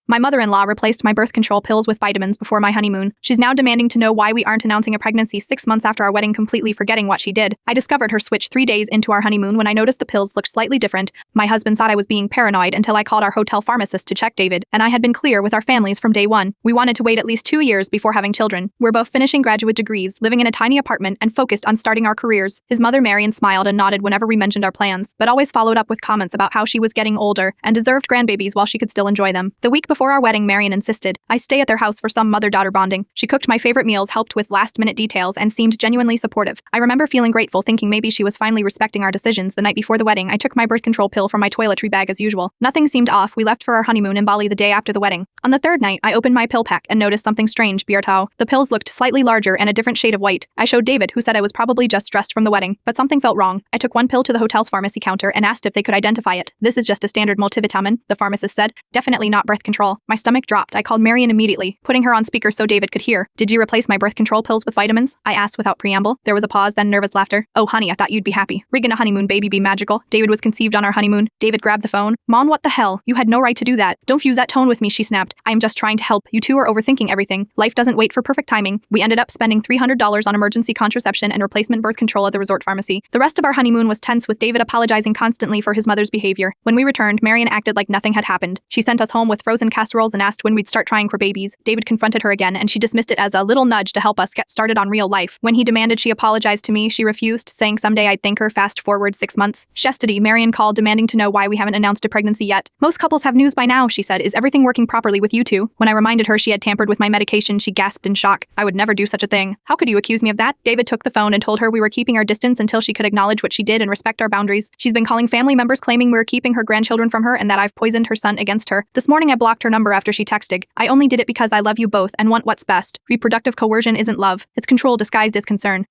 My mother-in-law replaced my birth control pills with vitamins before my honeymoon. She's now demanding to know why we aren't announcing a pregnancy 6 months after our wedding, completely forgetting what she did. I discovered her switch 3 days into our honeymoon when I noticed the pills looked slightly different. My husband thought I was being paranoid until I called our hotel pharmacist to check David, and I had been clear with our families from day one. We wanted to wait at least 2 years before having children. We're both finishing graduate degrees, living in a tiny apartment, and focused on starting our careers. His mother Marion smiled and nodded whenever we mentioned our plans, but always followed up with comments about how she was getting older and deserved grandbabies while she could still enjoy them. The week before our wedding, Marion insisted I stay at their house for some mother-daughter bonding. She cooked my favorite meals, helped with last-minute details, and seemed genuinely supportive. I remember feeling grateful, thinking maybe she was finally respecting our decisions. The night before the wedding, I took my birth control pill from my toiletry bag as usual. Nothing seemed off. We left for our honeymoon in Bali the day after the wedding. On the third night, I opened my pill pack and noticed something strange. Biertau. The pills looked slightly larger and a different shade of white. I showed David, who said I was probably just dressed from the wedding, but something felt wrong. I took one pill to the hotel's pharmacy counter and asked if they could identify it. This is just a standard multivitamin, the pharmacist said. Definitely not birth control. My stomach dropped. I called Marion immediately, putting her on speaker so David could hear. Did you replace my birth control pills with vitamins? I asked without preamble. There was a pause, then nervous laughter. Oh honey, I thought you'd be happy. Riggin' a honeymoon baby be magical. David was conceived on our honeymoon. David grabbed the phone. Mom, what the hell? You had no right to do that. Don't use that tone with me, she snapped. I am just trying to help. You two are overthinking everything. Life doesn't wait for perfect timing. We ended up spending $300 on emergency contraception and replacement birth control at the resort pharmacy. The rest of our honeymoon was tense, with David apologizing constantly for his mother's behavior. When we returned, Marion acted like nothing had happened. She sent us home with frozen casseroles and asked when we'd start trying for babies. David confronted her again, and she dismissed it as a little nudge to help us get started on real life. When he demanded she apologize to me, she refused, saying someday I'd thank her. Fast forward 6 months. Chastity. Marion called, demanding to know why we haven't announced a pregnancy yet. Most couples have news by now, she said. Is everything working properly with you two? When I reminded her she had tampered with my medication, she gasped in shock. I would never do such a thing. How could you accuse me of that? David took the phone and told her we were keeping our distance until she could acknowledge what she did and respect our boundaries. She's been calling family members claiming we're keeping her grandchildren from her and that I've poisoned her son against her. This morning I blocked her number after she texted. I only did it because I love you both and want what's best. Reproductive coercion isn't love. It's control disguised as concern.